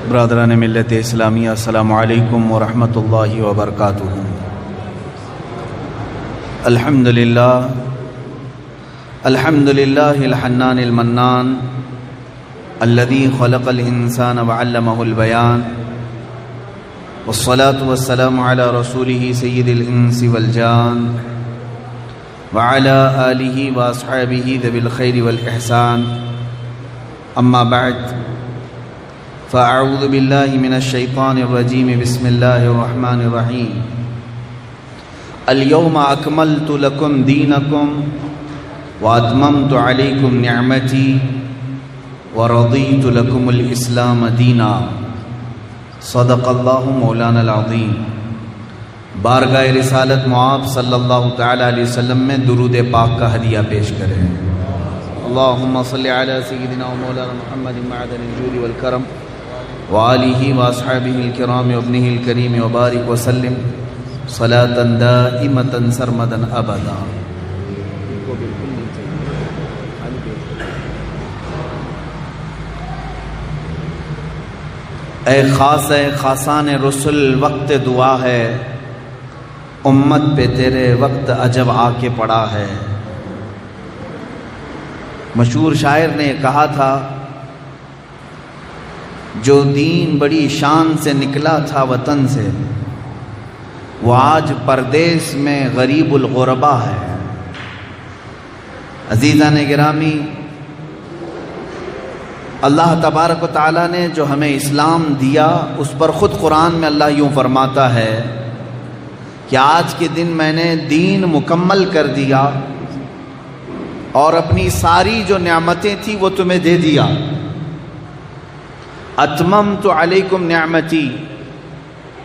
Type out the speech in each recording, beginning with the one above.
برادران ملت اسلامیہ، السلام علیکم ورحمۃ اللہ وبرکاتہ۔ الحمدللہ الحنان المنان الذي خلق الانسان وعلمه البيان، والصلاة والسلام على رسوله سید الانس والجان وعلى آلہ واصحابہ ذوی الخیر والاحسان، اما بعد فاعوذ باللہ من الشیطان الرجیم، بسم اللہ الرحمن الرحیم۔ اليوم اکملت لکم دینکم واتممت علیکم نعمتی ورضیت لکم الاسلام دینا، صدق اللہ مولانا العظیم۔ بارگاہ رسالت معاب صلی اللہ تعالی علیہ وسلم میں درود پاک کا ہدیہ پیش کریں۔ اللہم صلی علی سیدنا و مولانا محمد معدن الجود والکرم وآلہ واصحابہ الکرام وابنہ الکریم وبارک وسلم صلاۃ دائمۃ سرمدا ابدا۔ اے خاص خاصان رسل، وقت دعا ہے، امت پہ تیرے وقت عجب آ کے پڑا ہے۔ مشہور شاعر نے کہا تھا، جو دین بڑی شان سے نکلا تھا وطن سے، وہ آج پردیس میں غریب الغربا ہے۔ عزیزان گرامی، اللہ تبارک و تعالیٰ نے جو ہمیں اسلام دیا، اس پر خود قرآن میں اللہ یوں فرماتا ہے کہ آج کے دن میں نے دین مکمل کر دیا اور اپنی ساری جو نعمتیں تھیں وہ تمہیں دے دیا۔ اتممت علیکم نعمتی،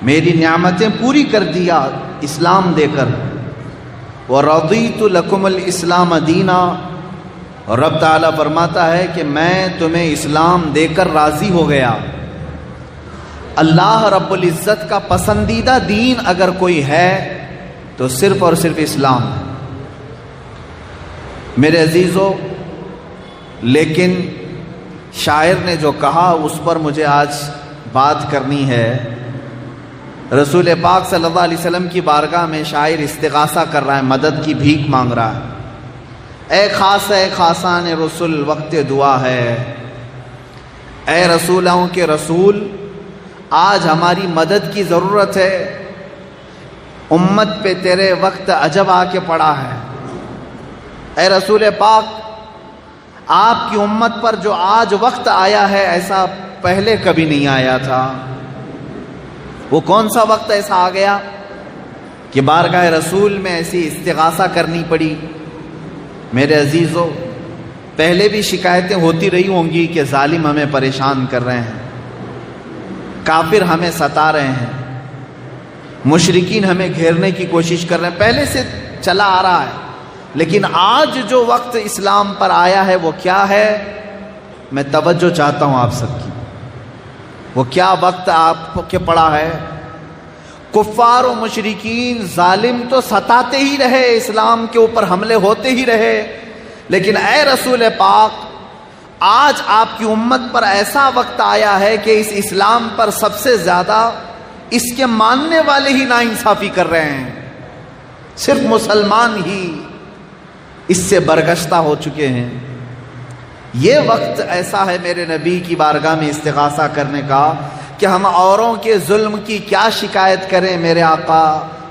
میری نعمتیں پوری کر دیا اسلام دے کر۔ ورضیت لکم الاسلام دینا، اور رب تعالیٰ فرماتا ہے کہ میں تمہیں اسلام دے کر راضی ہو گیا۔ اللہ رب العزت کا پسندیدہ دین اگر کوئی ہے تو صرف اور صرف اسلام ہے۔ میرے عزیزو، لیکن شاعر نے جو کہا اس پر مجھے آج بات کرنی ہے۔ رسول پاک صلی اللہ علیہ وسلم کی بارگاہ میں شاعر استغاثہ کر رہا ہے، مدد کی بھیک مانگ رہا ہے۔ اے خاصان رسول، وقت دعا ہے۔ اے رسولوں کے رسول، آج ہماری مدد کی ضرورت ہے۔ امت پہ تیرے وقت عجب آ کے پڑا ہے۔ اے رسول پاک، آپ کی امت پر جو آج وقت آیا ہے ایسا پہلے کبھی نہیں آیا تھا۔ وہ کون سا وقت ایسا آ گیا کہ بارگاہ رسول میں ایسی استغاثہ کرنی پڑی؟ میرے عزیزو، پہلے بھی شکایتیں ہوتی رہی ہوں گی کہ ظالم ہمیں پریشان کر رہے ہیں، کافر ہمیں ستا رہے ہیں، مشرکین ہمیں گھیرنے کی کوشش کر رہے ہیں، پہلے سے چلا آ رہا ہے۔ لیکن آج جو وقت اسلام پر آیا ہے وہ کیا ہے؟ میں توجہ چاہتا ہوں آپ سب کی۔ وہ کیا وقت آپ کے پڑا ہے؟ کفار و مشرکین ظالم تو ستاتے ہی رہے، اسلام کے اوپر حملے ہوتے ہی رہے، لیکن اے رسول پاک، آج آپ کی امت پر ایسا وقت آیا ہے کہ اس اسلام پر سب سے زیادہ اس کے ماننے والے ہی ناانصافی کر رہے ہیں۔ صرف مسلمان ہی اس سے برگشتہ ہو چکے ہیں۔ یہ وقت ایسا ہے میرے نبی کی بارگاہ میں استغاثہ کرنے کا کہ ہم اوروں کے ظلم کی کیا شکایت کریں میرے آقا،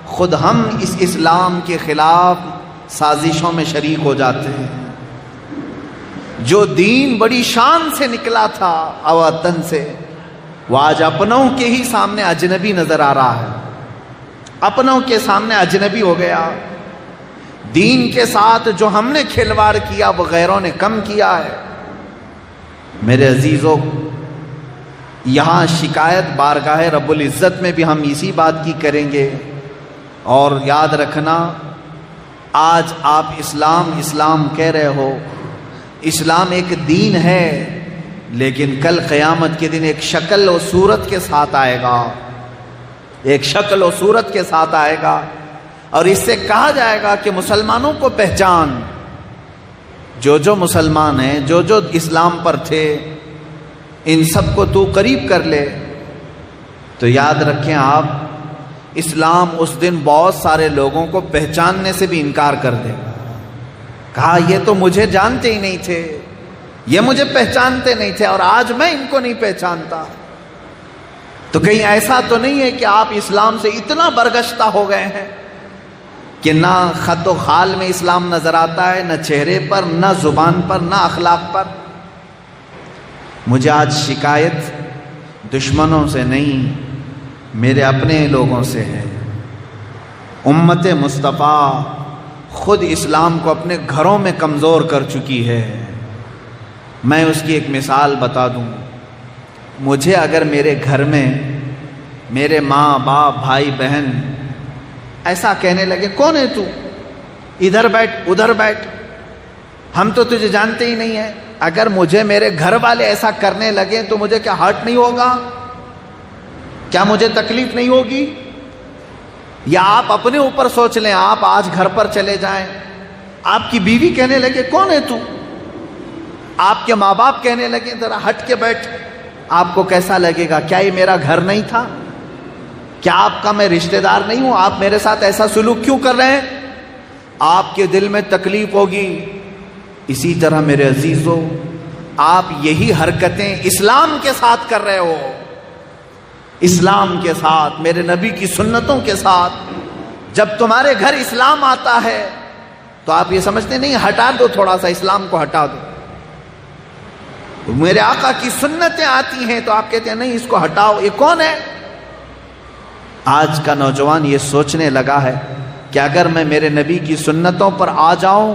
خود ہم اس اسلام کے خلاف سازشوں میں شریک ہو جاتے ہیں۔ جو دین بڑی شان سے نکلا تھا وطن سے، وہ آج اپنوں کے ہی سامنے اجنبی نظر آ رہا ہے، اپنوں کے سامنے اجنبی ہو گیا۔ دین کے ساتھ جو ہم نے کھلواڑ کیا وہ غیروں نے کم کیا ہے۔ میرے عزیزو، یہاں شکایت بارگاہ رب العزت میں بھی ہم اسی بات کی کریں گے۔ اور یاد رکھنا، آج آپ اسلام کہہ رہے ہو، اسلام ایک دین ہے، لیکن کل قیامت کے دن ایک شکل و صورت کے ساتھ آئے گا، ایک شکل و صورت کے ساتھ آئے گا، اور اس سے کہا جائے گا کہ مسلمانوں کو پہچان۔ جو مسلمان ہیں، جو اسلام پر تھے، ان سب کو تو قریب کر لے. تو یاد رکھیں آپ، اسلام اس دن بہت سارے لوگوں کو پہچاننے سے بھی انکار کر دے گا. کہا یہ تو مجھے جانتے ہی نہیں تھے، یہ مجھے پہچانتے نہیں تھے، اور آج میں ان کو نہیں پہچانتا. تو کہیں ایسا تو نہیں ہے کہ آپ اسلام سے اتنا برگشتہ ہو گئے ہیں کہ نہ خط و خال میں اسلام نظر آتا ہے، نہ چہرے پر، نہ زبان پر، نہ اخلاق پر. مجھے آج شکایت دشمنوں سے نہیں، میرے اپنے لوگوں سے ہے. امت مصطفیٰ خود اسلام کو اپنے گھروں میں کمزور کر چکی ہے. میں اس کی ایک مثال بتا دوں. مجھے اگر میرے گھر میں میرے ماں باپ بھائی بہن ایسا کہنے لگے کون ہے تو، ادھر بیٹھ ادھر بیٹھ، ہم تو تجھے جانتے ہی نہیں ہیں، اگر مجھے میرے گھر والے ایسا کرنے لگے تو مجھے کیا ہرٹ نہیں ہوگا؟ کیا مجھے تکلیف نہیں ہوگی؟ یا آپ اپنے اوپر سوچ لیں، آپ آج گھر پر چلے جائیں، آپ کی بیوی کہنے لگے کون ہے تو، آپ کے ماں باپ کہنے لگے ذرا ہٹ کے بیٹھ، آپ کو کیسا لگے گا؟ کیا یہ میرا گھر نہیں تھا؟ کیا آپ کا میں رشتہ دار نہیں ہوں؟ آپ میرے ساتھ ایسا سلوک کیوں کر رہے ہیں؟ آپ کے دل میں تکلیف ہوگی. اسی طرح میرے عزیزو، آپ یہی حرکتیں اسلام کے ساتھ کر رہے ہو، اسلام کے ساتھ، میرے نبی کی سنتوں کے ساتھ. جب تمہارے گھر اسلام آتا ہے تو آپ یہ سمجھتے نہیں ہٹا دو، تھوڑا سا اسلام کو ہٹا دو. میرے آقا کی سنتیں آتی ہیں تو آپ کہتے ہیں نہیں اس کو ہٹاؤ، یہ کون ہے؟ آج کا نوجوان یہ سوچنے لگا ہے کہ اگر میں میرے نبی کی سنتوں پر آ جاؤں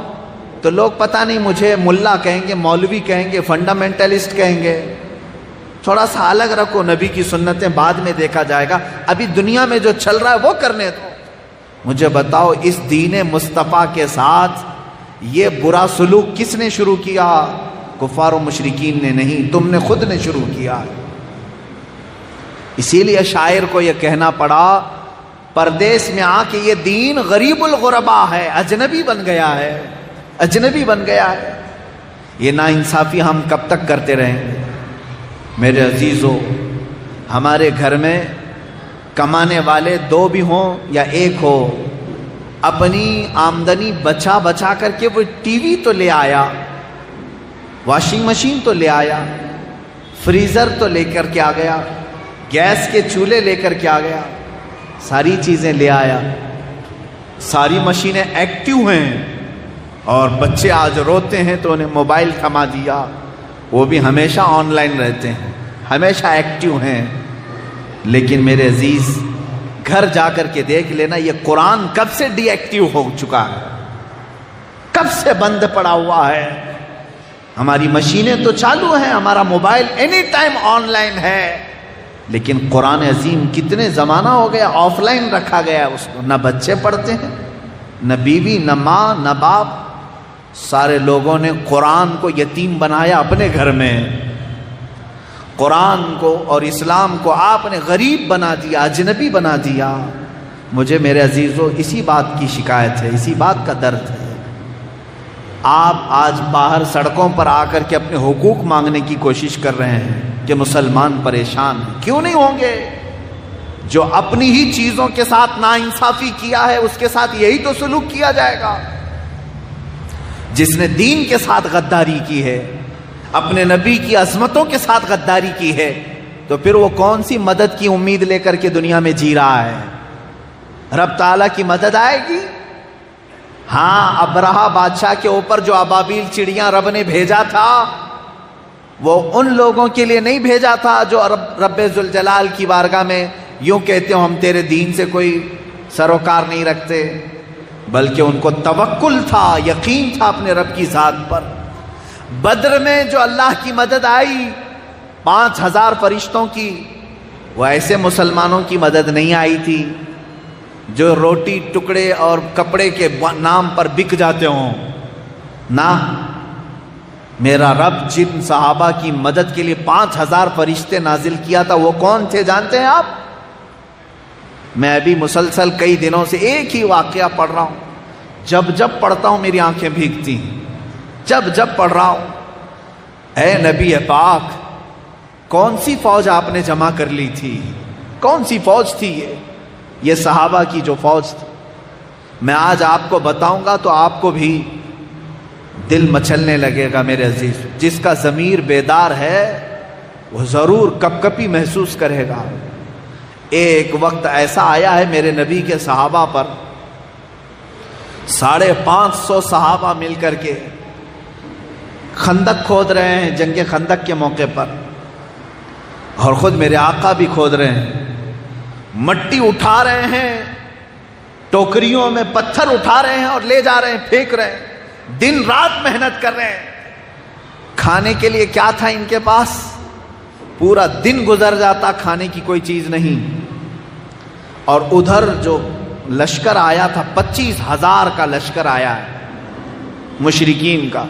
تو لوگ پتہ نہیں مجھے ملا کہیں گے، مولوی کہیں گے، فنڈامنٹلسٹ کہیں گے. تھوڑا سا الگ رکھو، نبی کی سنتیں بعد میں دیکھا جائے گا، ابھی دنیا میں جو چل رہا ہے وہ کرنے دو. مجھے بتاؤ اس دین مصطفیٰ کے ساتھ یہ برا سلوک کس نے شروع کیا؟ کفار و مشرکین نے نہیں، تم نے خود نے شروع کیا. اسی لیے شاعر کو یہ کہنا پڑا، پردیس میں آ کے یہ دین غریب الغربا ہے، اجنبی بن گیا ہے، اجنبی بن گیا ہے. یہ ناانصافی ہم کب تک کرتے رہیں گے؟ میرے عزیزو، ہمارے گھر میں کمانے والے دو بھی ہوں یا ایک ہو، اپنی آمدنی بچا بچا کر کے وہ ٹی وی تو لے آیا، واشنگ مشین تو لے آیا، فریزر تو لے کر کے آ گیا، گیس کے چولہے لے کر کے آ گیا، ساری چیزیں لے آیا، ساری مشینیں ایکٹیو ہیں. اور بچے آج روتے ہیں تو انہیں موبائل تھما دیا، وہ بھی ہمیشہ آن لائن رہتے ہیں، ہمیشہ ایکٹیو ہیں. لیکن میرے عزیز، گھر جا کر کے دیکھ لینا یہ قرآن کب سے ڈی ایکٹیو ہو چکا ہے، کب سے بند پڑا ہوا ہے. ہماری مشینیں تو چالو ہیں، ہمارا mobile any time on line ہے، لیکن قرآن عظیم کتنے زمانہ ہو گیا آف لائن رکھا گیا اس کو. نہ بچے پڑھتے ہیں، نہ بیوی، نہ ماں، نہ باپ. سارے لوگوں نے قرآن کو یتیم بنایا اپنے گھر میں. قرآن کو اور اسلام کو آپ نے غریب بنا دیا، اجنبی بنا دیا. مجھے میرے عزیزو اسی بات کی شکایت ہے، اسی بات کا درد ہے. آپ آج باہر سڑکوں پر آ کر کے اپنے حقوق مانگنے کی کوشش کر رہے ہیں کہ مسلمان پریشان ہیں. کیوں نہیں ہوں گے؟ جو اپنی ہی چیزوں کے ساتھ ناانصافی کیا ہے اس کے ساتھ یہی تو سلوک کیا جائے گا. جس نے دین کے ساتھ غداری کی ہے، اپنے نبی کی عظمتوں کے ساتھ غداری کی ہے، تو پھر وہ کون سی مدد کی امید لے کر کے دنیا میں جی رہا ہے؟ رب تعالیٰ کی مدد آئے گی؟ ہاں، ابرہہ بادشاہ کے اوپر جو ابابیل چڑیاں رب نے بھیجا تھا وہ ان لوگوں کے لیے نہیں بھیجا تھا جو رب ذوالجلال کی بارگاہ میں یوں کہتے ہو ہم تیرے دین سے کوئی سروکار نہیں رکھتے، بلکہ ان کو توکل تھا، یقین تھا اپنے رب کی ذات پر. بدر میں جو اللہ کی مدد آئی 5000 فرشتوں کی، وہ ایسے مسلمانوں کی مدد نہیں آئی تھی جو روٹی ٹکڑے اور کپڑے کے نام پر بک جاتے ہوں. نہ، میرا رب جن صحابہ کی مدد کے لیے 5000 فرشتے نازل کیا تھا وہ کون تھے جانتے ہیں آپ؟ میں ابھی مسلسل کئی دنوں سے ایک ہی واقعہ پڑھ رہا ہوں. جب پڑھتا ہوں میری آنکھیں بھیگتی ہیں، جب پڑھ رہا ہوں. اے نبی پاک، کون سی فوج آپ نے جمع کر لی تھی؟ کون سی فوج تھی یہ صحابہ کی جو فوج تھی؟ میں آج آپ کو بتاؤں گا تو آپ کو بھی دل مچلنے لگے گا میرے عزیز. جس کا ضمیر بیدار ہے وہ ضرور کپ کپی محسوس کرے گا. ایک وقت ایسا آیا ہے میرے نبی کے صحابہ پر، 550 صحابہ مل کر کے خندق کھود رہے ہیں جنگ خندق کے موقع پر، اور خود میرے آقا بھی کھود رہے ہیں، مٹی اٹھا رہے ہیں، ٹوکریوں میں پتھر اٹھا رہے ہیں اور لے جا رہے ہیں، پھینک رہے ہیں، دن رات محنت کر رہے ہیں. کھانے کے لیے کیا تھا ان کے پاس؟ پورا دن گزر جاتا، کھانے کی کوئی چیز نہیں. اور ادھر جو لشکر آیا تھا 25,000 کا لشکر آیا ہے مشرکین کا،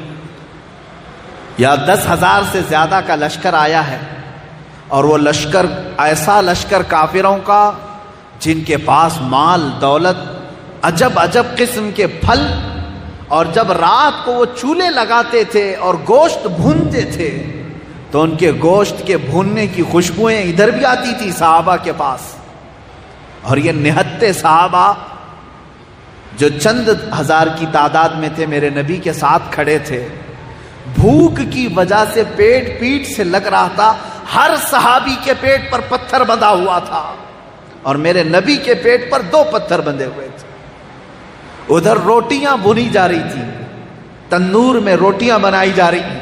یا 10,000 سے زیادہ کا لشکر آیا ہے. اور وہ لشکر ایسا لشکر کافروں کا جن کے پاس مال دولت، عجب عجب قسم کے پھل، اور جب رات کو وہ چولہے لگاتے تھے اور گوشت بھونتے تھے تو ان کے گوشت کے بھوننے کی خوشبوئیں ادھر بھی آتی تھی صحابہ کے پاس. اور یہ نہتے صحابہ جو چند ہزار کی تعداد میں تھے میرے نبی کے ساتھ کھڑے تھے، بھوک کی وجہ سے پیٹ پیٹ سے لگ رہا تھا. ہر صحابی کے پیٹ پر پتھر بندھا ہوا تھا اور میرے نبی کے پیٹ پر 2 پتھر بندھے ہوئے تھے. ادھر روٹیاں بھونی جا رہی تھی، تندور میں روٹیاں بنائی جا رہی،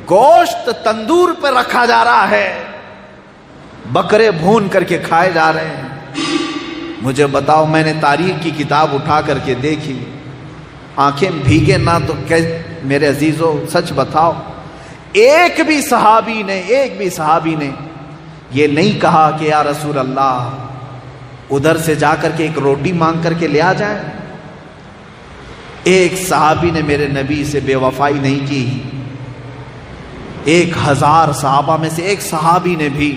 گوشت تندور پہ رکھا جا رہا ہے، بکرے بھون کر کے کھائے جا رہے ہیں. مجھے بتاؤ، میں نے تاریخ کی کتاب اٹھا کر کے دیکھی، آنکھیں بھیگے نہ تو میرے عزیزو سچ بتاؤ، ایک بھی صحابی نے یہ نہیں کہا کہ یا رسول اللہ ادھر سے جا کر کے ایک روٹی مانگ کر کے لے آ جائیں. ایک صحابی نے میرے نبی سے بے وفائی نہیں کی. 1000 صحابہ میں سے ایک صحابی نے بھی،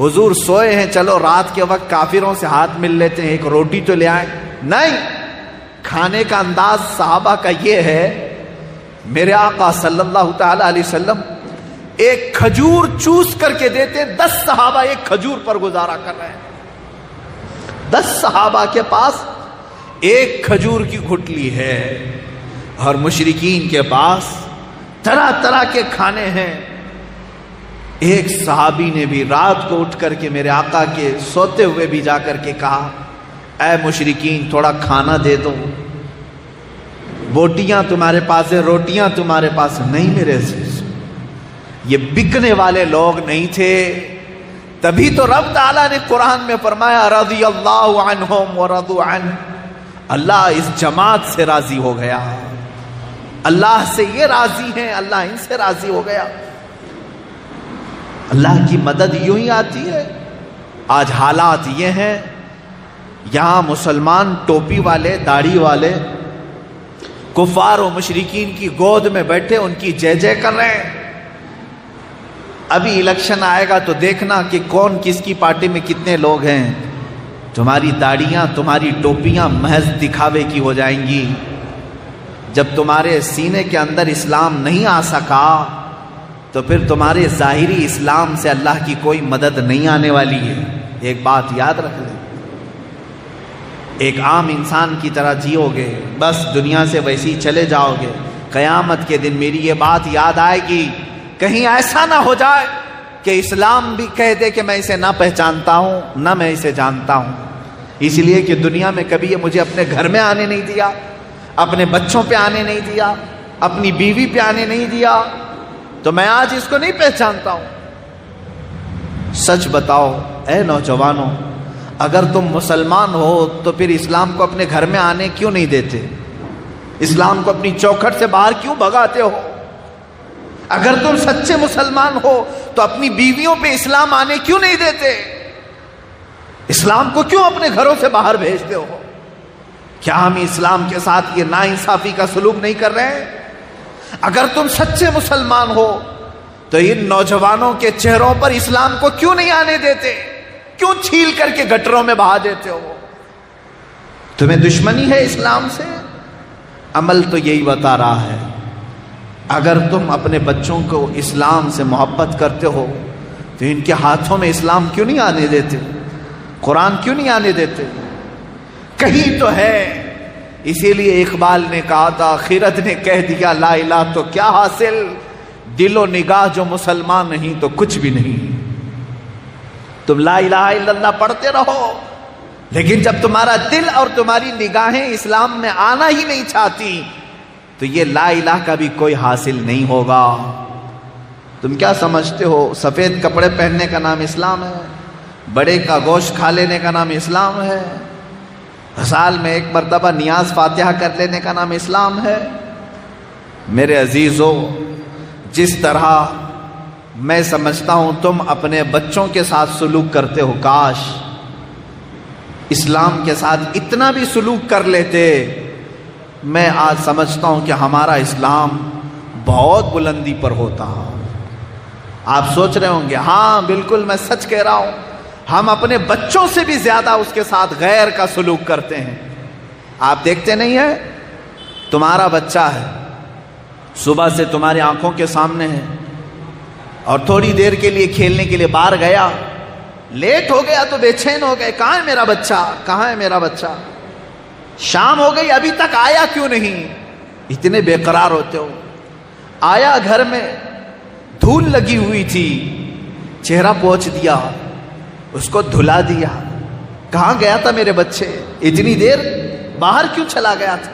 حضور سوئے ہیں، چلو رات کے وقت کافروں سے ہاتھ مل لیتے ہیں، ایک روٹی تو لے آئیں. نہیں، کھانے کا انداز صحابہ کا یہ ہے، میرے آقا صلی اللہ تعالی علیہ وسلم ایک کھجور چوس کر کے دیتے. 10 صحابہ ایک کھجور پر گزارا کر رہے ہیں. 10 صحابہ کے پاس ایک کھجور کی گھٹلی ہے، اور مشرکین کے پاس طرح طرح کے کھانے ہیں. ایک صحابی نے بھی رات کو اٹھ کر کے میرے آقا کے سوتے ہوئے بھی جا کر کے کہا، اے مشرکین تھوڑا کھانا دے دو، بوٹیاں تمہارے پاس ہیں، روٹیاں تمہارے پاس نہیں. میرے عزیز، یہ بکنے والے لوگ نہیں تھے. تبھی تو رب تعالیٰ نے قرآن میں فرمایا رضی اللہ عنہم ورضوا عنہ، اللہ اس جماعت سے راضی ہو گیا، اللہ سے یہ راضی ہیں، اللہ ان سے راضی ہو گیا. اللہ کی مدد یوں ہی آتی ہے. آج حالات یہ ہیں، یہاں مسلمان ٹوپی والے داڑھی والے کفار و مشرکین کی گود میں بیٹھے ان کی جے جے کر رہے ہیں. ابھی الیکشن آئے گا تو دیکھنا کہ کون کس کی پارٹی میں کتنے لوگ ہیں. تمہاری داڑیاں تمہاری ٹوپیاں محض دکھاوے کی ہو جائیں گی. جب تمہارے سینے کے اندر اسلام نہیں آ سکا تو پھر تمہارے ظاہری اسلام سے اللہ کی کوئی مدد نہیں آنے والی ہے. ایک بات یاد رکھ لیں، ایک عام انسان کی طرح جیو گے، بس دنیا سے ویسے ہی چلے جاؤ گے. قیامت کے دن میری یہ بات یاد آئے گی، کہیں ایسا نہ ہو جائے کہ اسلام بھی کہہ دے کہ میں اسے نہ پہچانتا ہوں نہ میں اسے جانتا ہوں، اس لیے کہ دنیا میں کبھی یہ مجھے اپنے گھر میں آنے نہیں دیا، اپنے بچوں پہ آنے نہیں دیا، اپنی بیوی پہ آنے نہیں دیا، تو میں آج اس کو نہیں پہچانتا ہوں. سچ بتاؤ اے نوجوانوں، اگر تم مسلمان ہو تو پھر اسلام کو اپنے گھر میں آنے کیوں نہیں دیتے؟ اسلام کو اپنی چوکھٹ سے باہر کیوں بھگاتے ہو؟ اگر تم سچے مسلمان ہو تو اپنی بیویوں پہ اسلام آنے کیوں نہیں دیتے؟ اسلام کو کیوں اپنے گھروں سے باہر بھیجتے ہو؟ کیا ہم اسلام کے ساتھ یہ ناانصافی کا سلوک نہیں کر رہے ہیں؟ اگر تم سچے مسلمان ہو تو ان نوجوانوں کے چہروں پر اسلام کو کیوں نہیں آنے دیتے؟ کیوں چھیل کر کے گٹروں میں بہا دیتے ہو؟ تمہیں دشمنی ہے اسلام سے؟ عمل تو یہی بتا رہا ہے. اگر تم اپنے بچوں کو اسلام سے محبت کرتے ہو تو ان کے ہاتھوں میں اسلام کیوں نہیں آنے دیتے؟ قرآن کیوں نہیں آنے دیتے؟ کہیں تو ہے۔ اسی لیے اقبال نے کہا تھا، خرد نے کہہ دیا لا الہ تو کیا حاصل، دل و نگاہ جو مسلمان نہیں تو کچھ بھی نہیں۔ تم لا الہ الا اللہ پڑھتے رہو، لیکن جب تمہارا دل اور تمہاری نگاہیں اسلام میں آنا ہی نہیں چاہتی تو یہ لا الہ کا بھی کوئی حاصل نہیں ہوگا۔ تم کیا سمجھتے ہو سفید کپڑے پہننے کا نام اسلام ہے؟ بڑے کا گوشت کھا لینے کا نام اسلام ہے؟ سال میں ایک مرتبہ نیاز فاتحہ کر لینے کا نام اسلام ہے؟ میرے عزیزو، جس طرح میں سمجھتا ہوں تم اپنے بچوں کے ساتھ سلوک کرتے ہو، کاش اسلام کے ساتھ اتنا بھی سلوک کر لیتے۔ میں آج سمجھتا ہوں کہ ہمارا اسلام بہت بلندی پر ہوتا۔ آپ سوچ رہے ہوں گے ہاں بالکل میں سچ کہہ رہا ہوں، ہم اپنے بچوں سے بھی زیادہ اس کے ساتھ غیر کا سلوک کرتے ہیں۔ آپ دیکھتے نہیں ہیں، تمہارا بچہ ہے، صبح سے تمہاری آنکھوں کے سامنے ہے، اور تھوڑی دیر کے لیے کھیلنے کے لیے باہر گیا، لیٹ ہو گیا تو بے چین ہو گئے، کہاں ہے میرا بچہ، کہاں ہے میرا بچہ؟ شام ہو گئی ابھی تک آیا کیوں نہیں؟ اتنے بے قرار ہوتے ہو۔ آیا گھر میں، دھول لگی ہوئی تھی، چہرہ پوچھ دیا، اس کو دھلا دیا، کہاں گیا تھا میرے بچے، اتنی دیر باہر کیوں چلا گیا تھا؟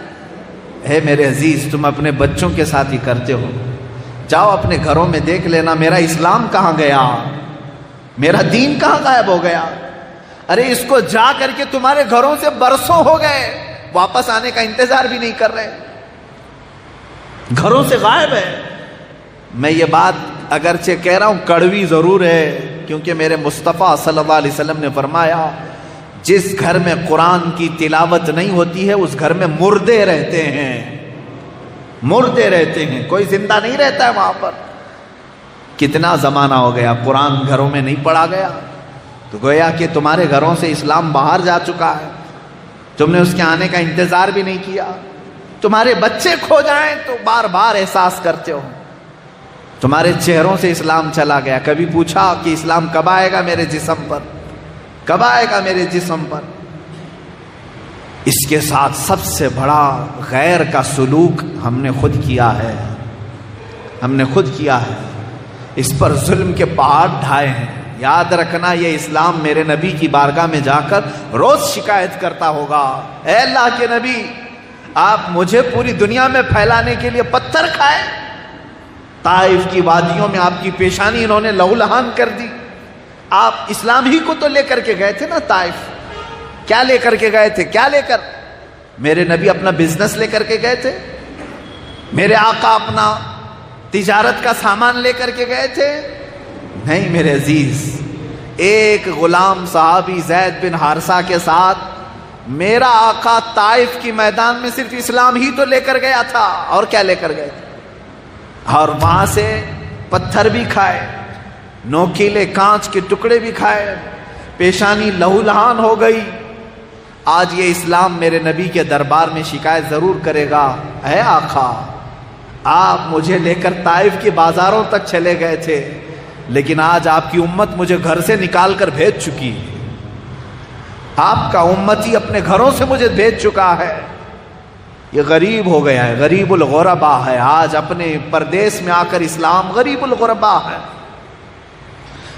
اے میرے عزیز، تم اپنے بچوں کے ساتھ ہی کرتے ہو۔ جاؤ اپنے گھروں میں دیکھ لینا میرا اسلام کہاں گیا، میرا دین کہاں غائب ہو گیا؟ ارے اس کو جا کر کے تمہارے گھروں سے برسوں ہو گئے، واپس آنے کا انتظار بھی نہیں کر رہے، گھروں سے غائب ہے۔ میں یہ بات اگرچہ کہہ رہا ہوں کڑوی ضرور ہے، کیونکہ میرے مصطفیٰ صلی اللہ علیہ وسلم نے فرمایا جس گھر میں قرآن کی تلاوت نہیں ہوتی ہے اس گھر میں مردے رہتے ہیں، مردے رہتے ہیں، کوئی زندہ نہیں رہتا ہے وہاں پر۔ کتنا زمانہ ہو گیا قرآن گھروں میں نہیں پڑھا گیا، تو گویا کہ تمہارے گھروں سے اسلام باہر جا چکا ہے، تم نے اس کے آنے کا انتظار بھی نہیں کیا۔ تمہارے بچے کھو جائیں تو بار بار احساس کرتے ہو، تمہارے چہروں سے اسلام چلا گیا۔ کبھی پوچھا کہ اسلام کب آئے گا میرے جسم پر، کب آئے گا میرے جسم پر؟ اس کے ساتھ سب سے بڑا غیر کا سلوک ہم نے خود کیا ہے، ہم نے خود کیا ہے، اس پر ظلم کے پہاڑ ڈھائے ہیں۔ یاد رکھنا یہ اسلام میرے نبی کی بارگاہ میں جا کر روز شکایت کرتا ہوگا، اے اللہ کے نبی آپ مجھے پوری دنیا میں پھیلانے کے لیے پتھر کھائے؟ طائف کی وادیوں میں آپ کی پیشانی انہوں نے لہو لہان کر دی۔ آپ اسلام ہی کو تو لے کر کے گئے تھے نا طائف، کیا لے کر کے گئے تھے؟ کیا لے کر؟ میرے نبی اپنا بزنس لے کر کے گئے تھے، میرے آقا اپنا تجارت کا سامان لے کر کے گئے تھے؟ نہیں میرے عزیز، ایک غلام صحابی زید بن حارثہ کے ساتھ میرا آقا طائف کی میدان میں صرف اسلام ہی تو لے کر گیا تھا، اور کیا لے کر گئے تھے؟ اور وہاں سے پتھر بھی کھائے، نوکیلے کانچ کے ٹکڑے بھی کھائے، پیشانی لہو لہان ہو گئی۔ آج یہ اسلام میرے نبی کے دربار میں شکایت ضرور کرے گا، اے آقا آپ مجھے لے کر طائف کے بازاروں تک چلے گئے تھے، لیکن آج آپ کی امت مجھے گھر سے نکال کر بھیج چکی ہے، آپ کا امتی اپنے گھروں سے مجھے بھیج چکا ہے، یہ غریب ہو گیا ہے، غریب الغربا ہے۔ آج اپنے پردیس میں آ کر اسلام غریب الغربا ہے،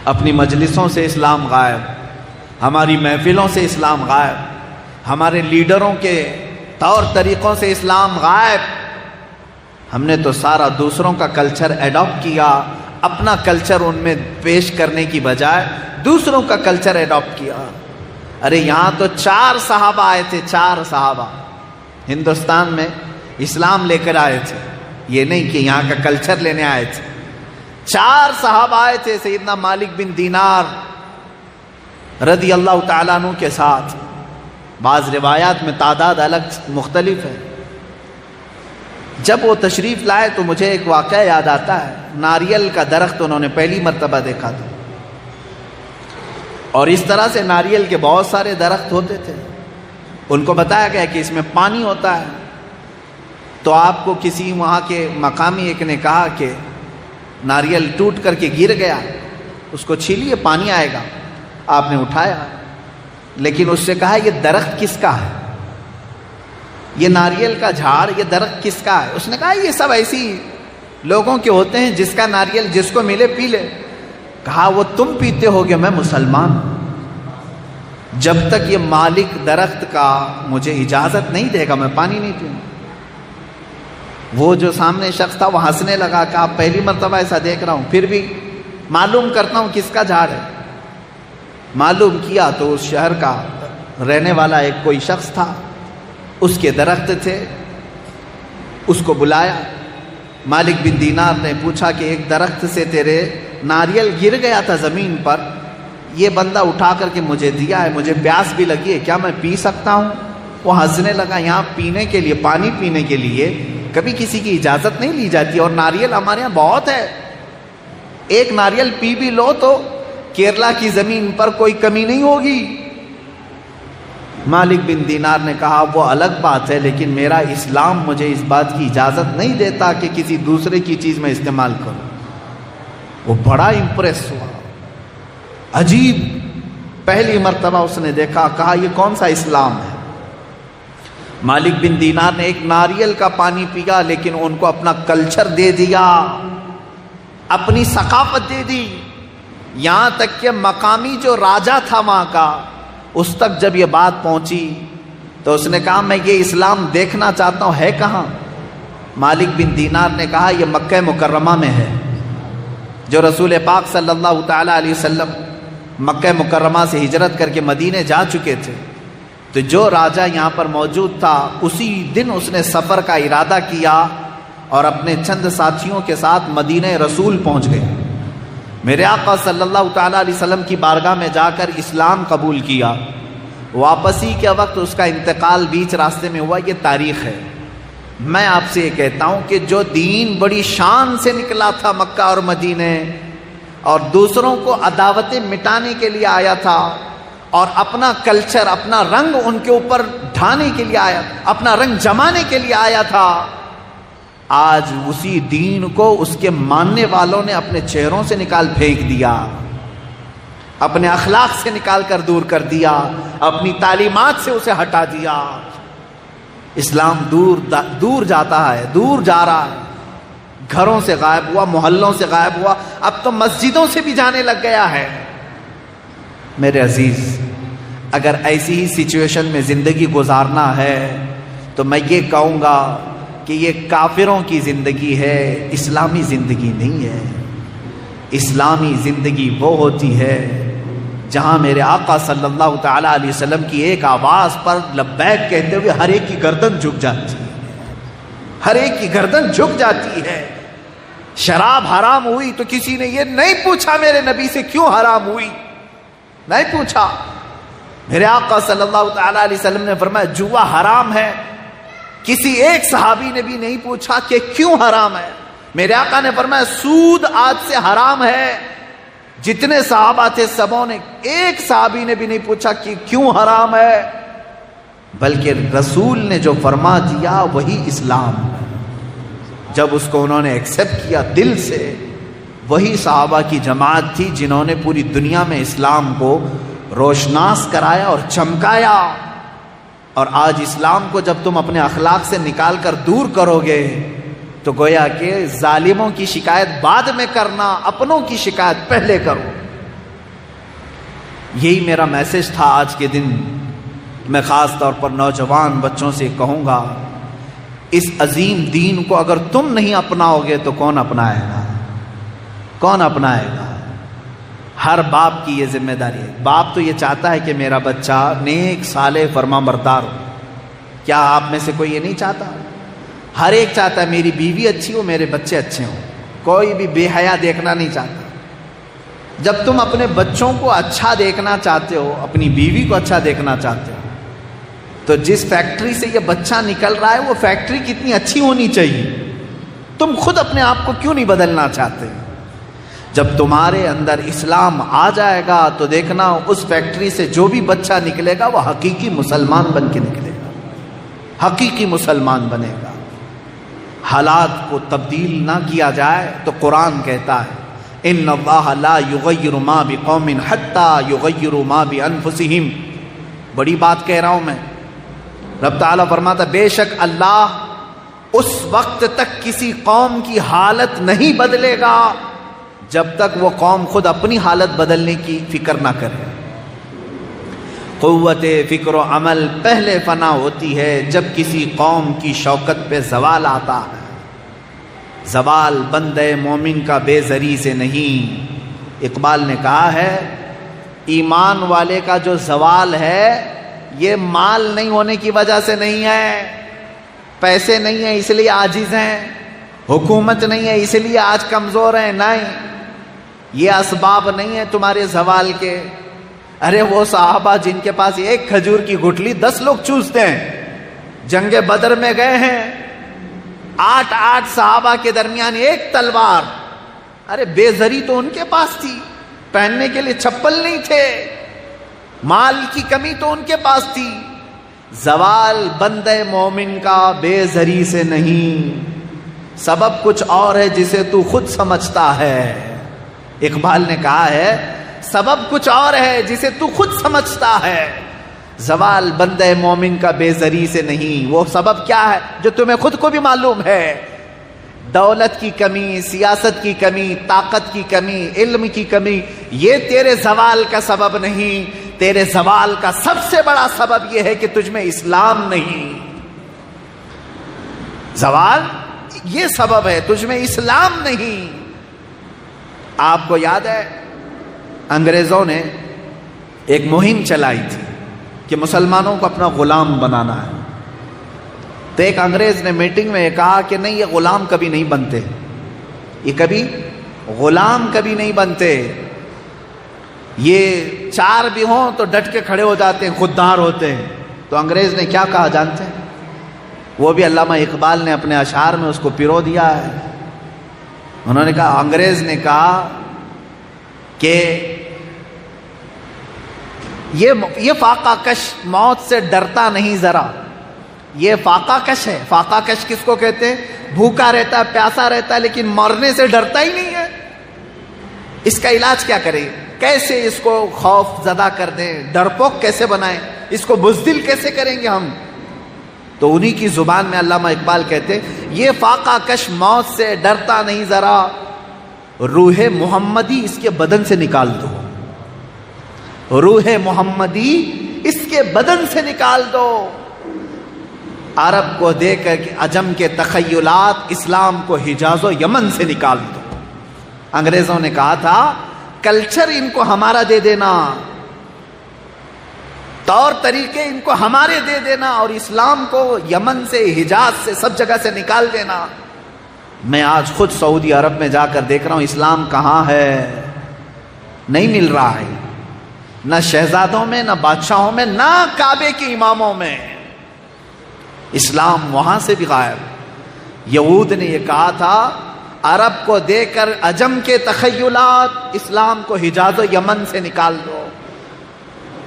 اپنی مجلسوں سے اسلام غائب، ہماری محفلوں سے اسلام غائب، ہمارے لیڈروں کے طور طریقوں سے اسلام غائب۔ ہم نے تو سارا دوسروں کا کلچر ایڈاپٹ کیا، اپنا کلچر ان میں پیش کرنے کی بجائے دوسروں کا کلچر ایڈاپٹ کیا۔ ارے یہاں تو 4 صحابہ آئے تھے، 4 صحابہ ہندوستان میں اسلام لے کر آئے تھے، یہ نہیں کہ یہاں کا کلچر لینے آئے تھے۔ 4 صحابہ آئے تھے سیدنا مالک بن دینار رضی اللہ تعالیٰ عنہ کے ساتھ، بعض روایات میں تعداد الگ مختلف ہے۔ جب وہ تشریف لائے تو مجھے ایک واقعہ یاد آتا ہے، ناریل کا درخت انہوں نے پہلی مرتبہ دیکھا تھا، اور اس طرح سے ناریل کے بہت سارے درخت ہوتے تھے۔ ان کو بتایا گیا کہ اس میں پانی ہوتا ہے، تو آپ کو کسی وہاں کے مقامی ایک نے کہا کہ ناریل ٹوٹ کر کے گر گیا، اس کو چھیلیے پانی آئے گا. آپ نے اٹھایا, لیکن اس سے کہا یہ درخت کس کا ہے, یہ ناریل کا جھاڑ, یہ درخت کس کا ہے؟ اس نے کہا یہ سب ایسی لوگوں کے ہوتے ہیں, جس کا ناریل جس کو ملے پی لے. کہا وہ تم پیتے ہوگے, میں مسلمان ہوں. جب تک یہ مالک درخت کا مجھے اجازت نہیں دے گا میں پانی نہیں پیوں. وہ جو سامنے شخص تھا وہ ہنسنے لگا کہ آپ پہلی مرتبہ ایسا دیکھ رہا ہوں, پھر بھی معلوم کرتا ہوں کس کا جھاڑ ہے. معلوم کیا تو اس شہر کا رہنے والا ایک کوئی شخص تھا, اس کے درخت تھے. اس کو بلایا. مالک بن دینار نے پوچھا کہ ایک درخت سے تیرے ناریل گر گیا تھا زمین پر, یہ بندہ اٹھا کر کے مجھے دیا ہے, مجھے پیاس بھی لگی ہے, کیا میں پی سکتا ہوں؟ وہ ہنسنے لگا. یہاں پینے کے لیے, پانی پینے کے لیے کبھی کسی کی اجازت نہیں لی جاتی, اور ناریل ہمارے یہاں بہت ہے. ایک ناریل پی بھی لو تو کیرلا کی زمین پر کوئی کمی نہیں ہوگی. مالک بن دینار نے کہا وہ الگ بات ہے, لیکن میرا اسلام مجھے اس بات کی اجازت نہیں دیتا کہ کسی دوسرے کی چیز میں استعمال کروں. وہ بڑا امپریس ہوا, عجیب, پہلی مرتبہ اس نے دیکھا. کہا یہ کون سا اسلام ہے؟ مالک بن دینار نے ایک ناریل کا پانی پیا, لیکن ان کو اپنا کلچر دے دیا, اپنی ثقافت دے دی. یہاں تک کہ مقامی جو راجا تھا وہاں کا, اس تک جب یہ بات پہنچی تو اس نے کہا میں یہ اسلام دیکھنا چاہتا ہوں, ہے کہاں؟ مالک بن دینار نے کہا یہ مکہ مکرمہ میں ہے. جو رسول پاک صلی اللہ تعالی علیہ وسلم مکہ مکرمہ سے ہجرت کر کے مدینے جا چکے تھے, تو جو راجا یہاں پر موجود تھا اسی دن اس نے سفر کا ارادہ کیا اور اپنے چند ساتھیوں کے ساتھ مدینہ رسول پہنچ گئے. میرے آقا صلی اللہ تعالیٰ علیہ وسلم کی بارگاہ میں جا کر اسلام قبول کیا. واپسی کے وقت اس کا انتقال بیچ راستے میں ہوا. یہ تاریخ ہے. میں آپ سے یہ کہتا ہوں کہ جو دین بڑی شان سے نکلا تھا مکہ اور مدینے, اور دوسروں کو عداوتیں مٹانے کے لیے آیا تھا, اور اپنا کلچر, اپنا رنگ ان کے اوپر ڈھانے کے لیے آیا, اپنا رنگ جمانے کے لیے آیا تھا, آج اسی دین کو اس کے ماننے والوں نے اپنے چہروں سے نکال پھینک دیا, اپنے اخلاق سے نکال کر دور کر دیا, اپنی تعلیمات سے اسے ہٹا دیا. اسلام دور جاتا ہے, دور جا رہا ہے, گھروں سے غائب ہوا, محلوں سے غائب ہوا, اب تو مسجدوں سے بھی جانے لگ گیا ہے. میرے عزیز, اگر ایسی ہی سچویشن میں زندگی گزارنا ہے تو میں یہ کہوں گا کہ یہ کافروں کی زندگی ہے, اسلامی زندگی نہیں ہے. اسلامی زندگی وہ ہوتی ہے جہاں میرے آقا صلی اللہ تعالیٰ علیہ وسلم کی ایک آواز پر لبیک کہتے ہوئے ہر ایک کی گردن جھک جاتی ہے, ہر ایک کی گردن جھک جاتی ہے. شراب حرام ہوئی تو کسی نے یہ نہیں پوچھا میرے نبی سے کیوں حرام ہوئی, نہیں پوچھا. میرے آقا صلی اللہ تعالیٰ علیہ وسلم نے فرمایا جوا حرام ہے, کسی ایک صحابی نے بھی نہیں پوچھا کہ کیوں حرام ہے. میرے آقا نے فرمایا سود آج سے حرام ہے. جتنے صحابہ تھے سبوں نے, ایک صحابی نے بھی نہیں پوچھا کہ کیوں حرام ہے, بلکہ رسول نے جو فرما دیا وہی اسلام ہے. جب اس کو انہوں نے ایکسپٹ کیا دل سے, وہی صحابہ کی جماعت تھی جنہوں نے پوری دنیا میں اسلام کو روشناس کرایا اور چمکایا. اور آج اسلام کو جب تم اپنے اخلاق سے نکال کر دور کرو گے تو گویا کہ ظالموں کی شکایت بعد میں کرنا, اپنوں کی شکایت پہلے کرو. یہی میرا میسج تھا آج کے دن. میں خاص طور پر نوجوان بچوں سے کہوں گا, اس عظیم دین کو اگر تم نہیں اپناؤ گے تو کون اپنائے گا, کون اپنائے گا؟ ہر باپ کی یہ ذمہ داری ہے. باپ تو یہ چاہتا ہے کہ میرا بچہ نیک صالح فرما بردار ہو. کیا آپ میں سے کوئی یہ نہیں چاہتا؟ ہر ایک چاہتا ہے میری بیوی اچھی ہو, میرے بچے اچھے ہوں. کوئی بھی بے حیا دیکھنا نہیں چاہتا. جب تم اپنے بچوں کو اچھا دیکھنا چاہتے ہو, اپنی بیوی کو اچھا دیکھنا چاہتے ہو, تو جس فیکٹری سے یہ بچہ نکل رہا ہے وہ فیکٹری کتنی اچھی ہونی چاہیے. تم خود اپنے آپ کو کیوں نہیں بدلنا چاہتے؟ جب تمہارے اندر اسلام آ جائے گا تو دیکھنا اس فیکٹری سے جو بھی بچہ نکلے گا وہ حقیقی مسلمان بن کے نکلے گا, حقیقی مسلمان بنے گا. حالات کو تبدیل نہ کیا جائے تو قرآن کہتا ہے ان اللہ لا یغیر ما بقوم حتی یغیروا ما بانفسہم. بڑی بات کہہ رہا ہوں میں. رب تعالیٰ فرماتا بے شک اللہ اس وقت تک کسی قوم کی حالت نہیں بدلے گا جب تک وہ قوم خود اپنی حالت بدلنے کی فکر نہ کرے. قوت فکر و عمل پہلے فنا ہوتی ہے جب کسی قوم کی شوکت پہ زوال آتا ہے. زوال بندے مومن کا بے زری سے نہیں. اقبال نے کہا ہے ایمان والے کا جو زوال ہے یہ مال نہیں ہونے کی وجہ سے نہیں ہے، پیسے نہیں ہیں اس لیے عاجز ہیں، حکومت نہیں ہے اس لیے آج کمزور ہیں، نہیں، یہ اسباب نہیں ہیں تمہارے زوال کے. ارے وہ صحابہ جن کے پاس ایک کھجور کی گٹھلی 10 لوگ چوستے ہیں، جنگ بدر میں گئے ہیں 8 صحابہ کے درمیان ایک تلوار. ارے بے زری تو ان کے پاس تھی، پہننے کے لیے چپل نہیں تھے، مال کی کمی تو ان کے پاس تھی. زوال بندے مومن کا بے زری سے نہیں، سبب کچھ اور ہے جسے تو خود سمجھتا ہے. اقبال نے کہا ہے سبب کچھ اور ہے جسے تو خود سمجھتا ہے. زوال بندے مومن کا بے زری سے نہیں. وہ سبب کیا ہے جو تمہیں خود کو بھی معلوم ہے. دولت کی کمی، سیاست کی کمی، طاقت کی کمی، علم کی کمی، یہ تیرے زوال کا سبب نہیں. تیرے زوال کا سب سے بڑا سبب یہ ہے کہ تجھ میں اسلام نہیں. زوال یہ سبب ہے، تجھ میں اسلام نہیں. آپ کو یاد ہے انگریزوں نے ایک مہم چلائی تھی کہ مسلمانوں کو اپنا غلام بنانا ہے. تو ایک انگریز نے میٹنگ میں کہا کہ نہیں، یہ غلام کبھی نہیں بنتے، یہ کبھی غلام کبھی نہیں بنتے. یہ 4 بھی ہوں تو ڈٹ کے کھڑے ہو جاتے ہیں، خوددار ہوتے ہیں. تو انگریز نے کیا کہا جانتے ہیں؟ وہ بھی علامہ اقبال نے اپنے اشعار میں اس کو پیرو دیا ہے. انہوں نے کہا، انگریز نے کہا کہ یہ فاقہ کش موت سے ڈرتا نہیں ذرا. یہ فاقہ کش ہے. فاقہ کش کس کو کہتے ہیں؟ بھوکا رہتا ہے، پیاسا رہتا ہے لیکن مرنے سے ڈرتا ہی نہیں ہے. اس کا علاج کیا کریں؟ کیسے اس کو خوف زدہ کر دیں، ڈرپوک کیسے بنائیں، اس کو بزدل کیسے کریں گے ہم؟ تو انہی کی زبان میں علامہ اقبال کہتے یہ فاقہ کش موت سے ڈرتا نہیں ذرا، روح محمدی اس کے بدن سے نکال دو. روح محمدی اس کے بدن سے نکال دو. عرب کو دے کر عجم کے تخیلات، اسلام کو حجاز و یمن سے نکال دو. انگریزوں نے کہا تھا کلچر ان کو ہمارا دے دینا، طور طریقے ان کو ہمارے دے دینا، اور اسلام کو یمن سے، حجاز سے، سب جگہ سے نکال دینا. میں آج خود سعودی عرب میں جا کر دیکھ رہا ہوں اسلام کہاں ہے، نہیں مل رہا ہے. نہ شہزادوں میں، نہ بادشاہوں میں، نہ کعبے کے اماموں میں. اسلام وہاں سے بھی غائب. یہود نے یہ کہا تھا عرب کو دے کر عجم کے تخیلات، اسلام کو حجاز و یمن سے نکال دو.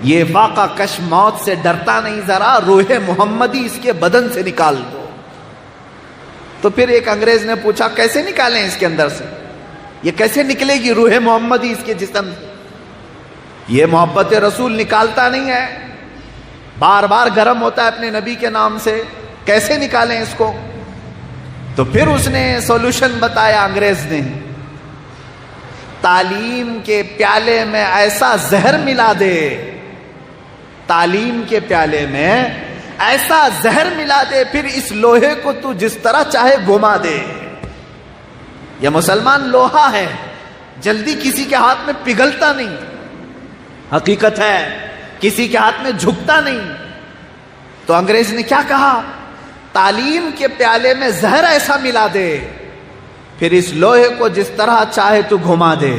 یہ فاقہ کش موت سے ڈرتا نہیں ذرا، روح محمدی اس کے بدن سے نکال دو. تو پھر ایک انگریز نے پوچھا کیسے نکالیں اس کے اندر سے، یہ کیسے نکلے گی روح محمدی اس کے جسم سے؟ یہ محبت رسول نکالتا نہیں ہے، بار بار گرم ہوتا ہے اپنے نبی کے نام سے، کیسے نکالیں اس کو؟ تو پھر اس نے سولوشن بتایا انگریز نے، تعلیم کے پیالے میں ایسا زہر ملا دے، تعلیم کے پیالے میں ایسا زہر ملا دے، پھر اس لوہے کو تو جس طرح چاہے گھما دے. یہ مسلمان لوہا ہے، جلدی کسی کے ہاتھ میں پگھلتا نہیں، حقیقت ہے کسی کے ہاتھ میں جھکتا نہیں. تو انگریز نے کیا کہا؟ تعلیم کے پیالے میں زہر ایسا ملا دے، پھر اس لوہے کو جس طرح چاہے تو گھما دے.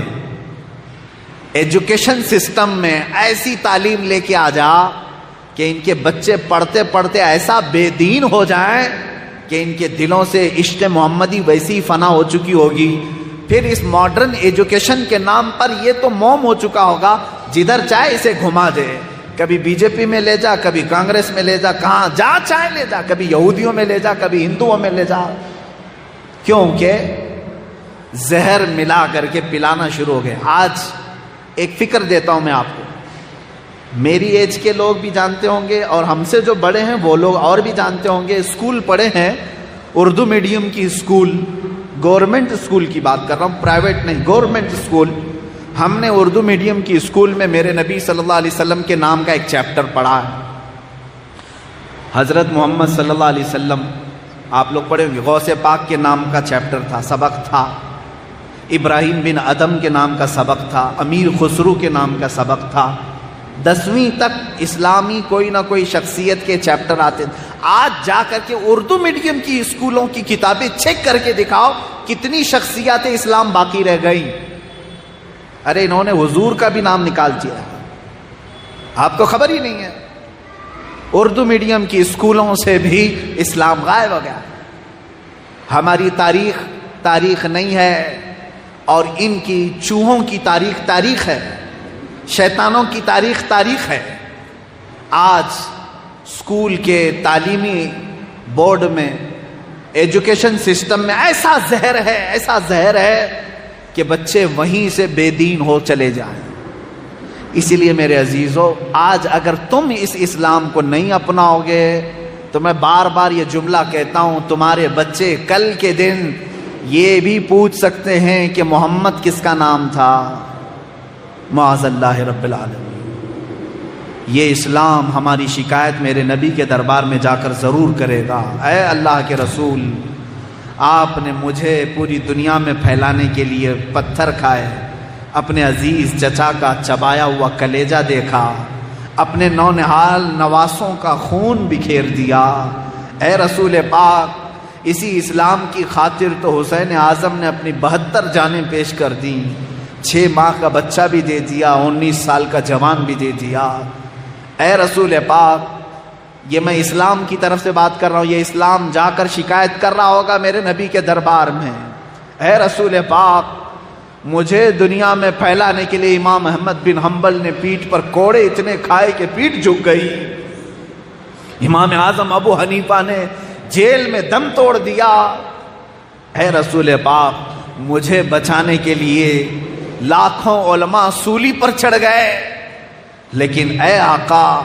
ایجوکیشن سسٹم میں ایسی تعلیم لے کے آ جا کہ ان کے بچے پڑھتے پڑھتے ایسا بے دین ہو جائیں کہ ان کے دلوں سے عشق محمدی ویسی فنا ہو چکی ہوگی. پھر اس ماڈرن ایجوکیشن کے نام پر یہ تو موم ہو چکا ہوگا، جدھر چاہے اسے گھما دے. کبھی بی جے پی میں لے جا، کبھی کانگریس میں لے جا، کہاں جا چاہے لے جا، کبھی یہودیوں میں لے جا، کبھی ہندوؤں میں لے جا. کیونکہ زہر ملا کر کے پلانا شروع ہو گئے۔ آج ایک فکر دیتا ہوں میں آپ کو، میری ایج کے لوگ بھی جانتے ہوں گے اور ہم سے جو بڑے ہیں وہ لوگ اور بھی جانتے ہوں گے، اسکول پڑھے ہیں اردو میڈیم کی اسکول، گورنمنٹ اسکول کی بات کر رہا ہوں، پرائیویٹ نہیں، گورنمنٹ اسکول۔ ہم نے اردو میڈیم کی اسکول میں میرے نبی صلی اللہ علیہ وسلم کے نام کا ایک چیپٹر پڑھا ہے۔ حضرت محمد صلی اللہ علیہ وسلم آپ لوگ پڑھے ہوں گے، غوث پاک کے نام کا چیپٹر تھا، سبق تھا، ابراہیم بن ادم کے نام کا سبق تھا، امیر خسرو کے نام کا سبق تھا۔ 10ویں تک اسلامی کوئی نہ کوئی شخصیت کے چیپٹر آتے تھے۔ آج جا کر کے اردو میڈیم کی اسکولوں کی کتابیں چیک کر کے دکھاؤ کتنی شخصیات اسلام باقی رہ گئی۔ ارے انہوں نے حضور کا بھی نام نکال دیا، آپ کو خبر ہی نہیں ہے۔ اردو میڈیم کی اسکولوں سے بھی اسلام غائب ہو گیا۔ ہماری تاریخ نہیں ہے، اور ان کی چوہوں کی تاریخ ہے، شیطانوں کی تاریخ ہے۔ آج اسکول کے تعلیمی بورڈ میں، ایجوکیشن سسٹم میں ایسا زہر ہے کہ بچے وہیں سے بے دین ہو چلے جائیں۔ اسی لیے میرے عزیزو، آج اگر تم اس اسلام کو نہیں اپناؤ گے تو میں بار بار یہ جملہ کہتا ہوں، تمہارے بچے کل کے دن یہ بھی پوچھ سکتے ہیں کہ محمد کس کا نام تھا، معاذ اللہ رب العالمین۔ یہ اسلام ہماری شکایت میرے نبی کے دربار میں جا کر ضرور کرے گا، اے اللہ کے رسول، آپ نے مجھے پوری دنیا میں پھیلانے کے لیے پتھر کھائے، اپنے عزیز چچا کا چبایا ہوا کلیجہ دیکھا، اپنے نونہال نواسوں کا خون بکھیر دیا۔ اے رسول پاک، اسی اسلام کی خاطر تو حسین اعظم نے اپنی 72 جانیں پیش کر دیں، 6 ماہ کا بچہ بھی دے دیا، 19 سال کا جوان بھی دے دیا۔ اے رسول پاک، یہ میں اسلام کی طرف سے بات کر رہا ہوں، یہ اسلام جا کر شکایت کر رہا ہوگا میرے نبی کے دربار میں، اے رسول پاک، مجھے دنیا میں پھیلانے کے لیے امام احمد بن حنبل نے پیٹھ پر کوڑے اتنے کھائے کہ پیٹھ جھک گئی، امام اعظم ابو حنیفہ نے جیل میں دم توڑ دیا۔ اے رسول پاک، مجھے بچانے کے لیے لاکھوں علماء سولی پر چڑھ گئے، لیکن اے آقا،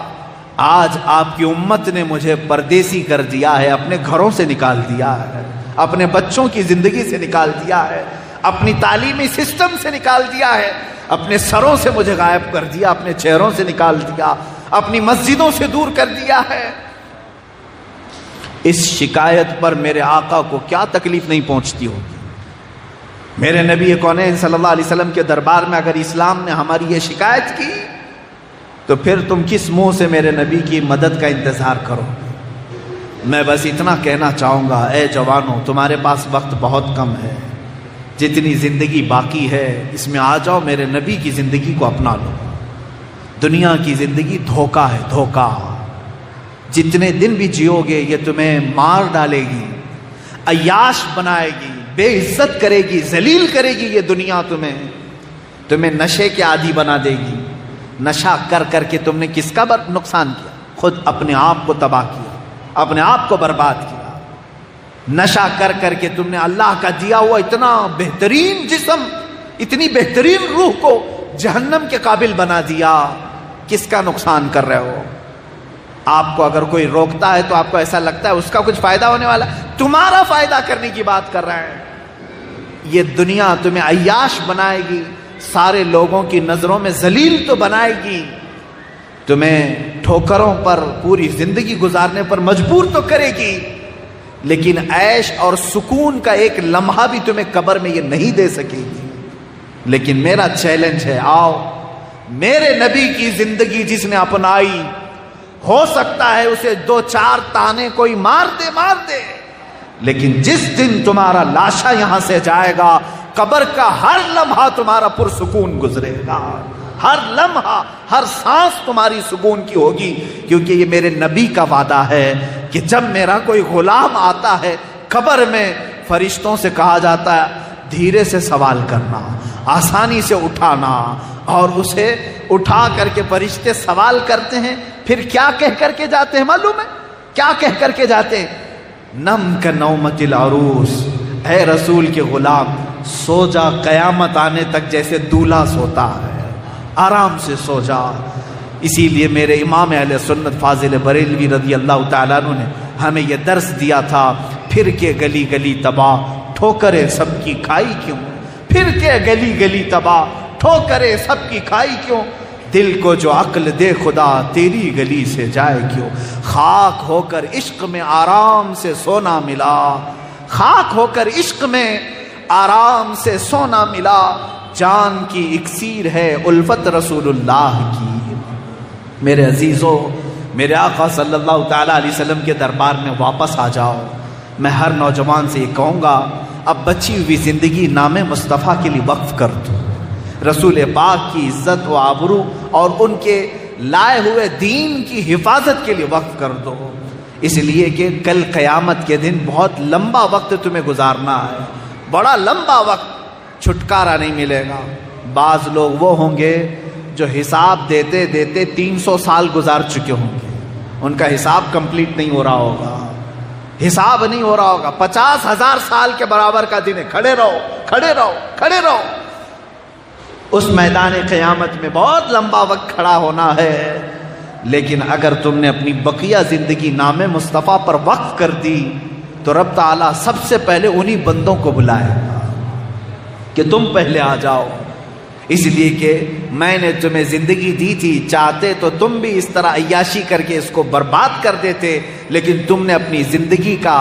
آج آپ کی امت نے مجھے پردیسی کر دیا ہے، اپنے گھروں سے نکال دیا ہے، اپنے بچوں کی زندگی سے نکال دیا ہے، اپنی تعلیمی سسٹم سے نکال دیا ہے، اپنے سروں سے مجھے غائب کر دیا، اپنے چہروں سے نکال دیا، اپنی مسجدوں سے دور کر دیا ہے۔ اس شکایت پر میرے آقا کو کیا تکلیف نہیں پہنچتی ہوگی؟ میرے نبی کونین صلی اللہ علیہ وسلم کے دربار میں اگر اسلام نے ہماری یہ شکایت کی تو پھر تم کس منہ سے میرے نبی کی مدد کا انتظار کرو؟ میں بس اتنا کہنا چاہوں گا، اے جوانوں، تمہارے پاس وقت بہت کم ہے، جتنی زندگی باقی ہے اس میں آ جاؤ، میرے نبی کی زندگی کو اپنا لو۔ دنیا کی زندگی دھوکہ ہے، دھوکہ۔ جتنے دن بھی جیو گے یہ تمہیں مار ڈالے گی، عیاش بنائے گی، بے عزت کرے گی، ذلیل کرے گی یہ دنیا، تمہیں نشے کے عادی بنا دے گی۔ نشہ کر کر کے تم نے کس کا نقصان کیا؟ خود اپنے آپ کو تباہ کیا، اپنے آپ کو برباد کیا۔ نشہ کر کر کے تم نے اللہ کا دیا ہوا اتنا بہترین جسم، اتنی بہترین روح کو جہنم کے قابل بنا دیا۔ کس کا نقصان کر رہے ہو؟ آپ کو اگر کوئی روکتا ہے تو آپ کو ایسا لگتا ہے اس کا کچھ فائدہ ہونے والا، تمہارا فائدہ کرنے کی بات کر رہا ہے۔ یہ دنیا تمہیں عیاش بنائے گی، سارے لوگوں کی نظروں میں ذلیل تو بنائے گی، تمہیں ٹھوکروں پر پوری زندگی گزارنے پر مجبور تو کرے گی، لیکن عیش اور سکون کا ایک لمحہ بھی تمہیں قبر میں یہ نہیں دے سکے گی۔ لیکن میرا چیلنج ہے، آؤ میرے نبی کی زندگی جس نے اپنائی، ہو سکتا ہے اسے 2-4 تانے کوئی مار دے، لیکن جس دن تمہارا لاشا یہاں سے جائے گا، قبر کا ہر لمحہ تمہارا پرسکون گزرے گا، ہر لمحہ، ہر سانس تمہاری سکون کی ہوگی، کیونکہ یہ میرے نبی کا وعدہ ہے کہ جب میرا کوئی غلام آتا ہے قبر میں، فرشتوں سے کہا جاتا ہے دھیرے سے سوال کرنا، آسانی سے اٹھانا، اور اسے اٹھا کر کے فرشتے سوال کرتے ہیں، پھر کیا کہہ کر کے جاتے ہیں معلوم ہے؟ کیا کہہ کر کے جاتے ہیں؟ نم کا نومت العروس، اے رسول کے غلام سو جا قیامت آنے تک جیسے دولہا سوتا ہے، آرام سے سو جا۔ اسی لیے میرے امام اہل سنت فاضل بریلوی رضی اللہ تعالیٰ عنہ نے ہمیں یہ درس دیا تھا، پھر کے گلی گلی تباہ ٹھوکریں سب کی کھائی کیوں، پھر کے گلی گلی تباہ ٹھوکریں سب کی کھائی کیوں، دل کو جو عقل دے خدا تیری گلی سے جائے کیوں، خاک ہو کر عشق میں آرام سے سونا ملا، خاک ہو کر عشق میں آرام سے سونا ملا، جان کی اکسیر ہے الفت رسول اللہ کی۔ میرے عزیزوں، میرے آقا صلی اللہ تعالیٰ علیہ وسلم کے دربار میں واپس آ جاؤ۔ میں ہر نوجوان سے یہ کہوں گا، اب بچی ہوئی زندگی نام مصطفیٰ کے لیے وقف کر دو، رسول پاک کی عزت و آبرو اور ان کے لائے ہوئے دین کی حفاظت کے لیے وقف کر دو، اس لیے کہ کل قیامت کے دن بہت لمبا وقت تمہیں گزارنا ہے، بڑا لمبا وقت، چھٹکارا نہیں ملے گا۔ بعض لوگ وہ ہوں گے جو حساب دیتے دیتے 300 سال گزار چکے ہوں گے، ان کا حساب کمپلیٹ نہیں ہو رہا ہوگا، حساب نہیں ہو رہا ہوگا، 50,000 سال کے برابر کا دن ہے، کھڑے رہو کھڑے رہو کھڑے رہو۔ اس میدان قیامت میں بہت لمبا وقت کھڑا ہونا ہے، لیکن اگر تم نے اپنی بقیہ زندگی نام مصطفیٰ پر وقف کر دی تو رب تعالیٰ سب سے پہلے انہی بندوں کو بلائے گا کہ تم پہلے آ جاؤ، اس لیے کہ میں نے تمہیں زندگی دی تھی، چاہتے تو تم بھی اس طرح عیاشی کر کے اس کو برباد کر دیتے، لیکن تم نے اپنی زندگی کا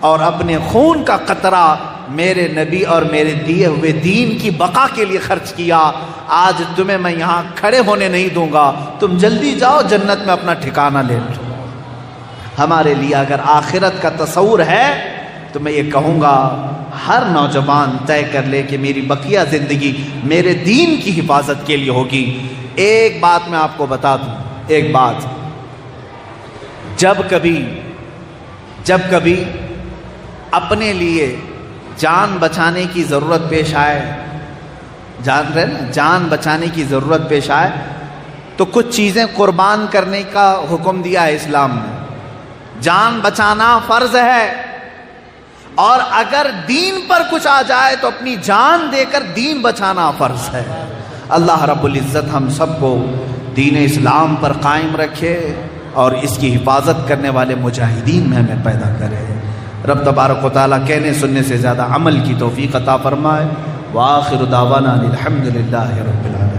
اور اپنے خون کا قطرہ میرے نبی اور میرے دیے ہوئے دین کی بقا کے لیے خرچ کیا۔ آج تمہیں میں یہاں کھڑے ہونے نہیں دوں گا، تم جلدی جاؤ جنت میں اپنا ٹھکانہ لے لو۔ ہمارے لیے اگر آخرت کا تصور ہے تو میں یہ کہوں گا ہر نوجوان طے کر لے کہ میری بقیہ زندگی میرے دین کی حفاظت کے لیے ہوگی۔ ایک بات میں آپ کو بتا دوں، ایک بات، جب کبھی اپنے لیے جان بچانے کی ضرورت پیش آئے، جان رہے نا، جان بچانے کی ضرورت پیش آئے تو کچھ چیزیں قربان کرنے کا حکم دیا ہے اسلام نے۔ جان بچانا فرض ہے، اور اگر دین پر کچھ آ جائے تو اپنی جان دے کر دین بچانا فرض ہے۔ اللہ رب العزت ہم سب کو دین اسلام پر قائم رکھے اور اس کی حفاظت کرنے والے مجاہدین میں ہمیں پیدا کرے۔ رب تبارک و تعالیٰ کہنے سننے سے زیادہ عمل کی توفیق عطا فرمائے۔ وآخر دعوانا الحمد للہ رب العالمین۔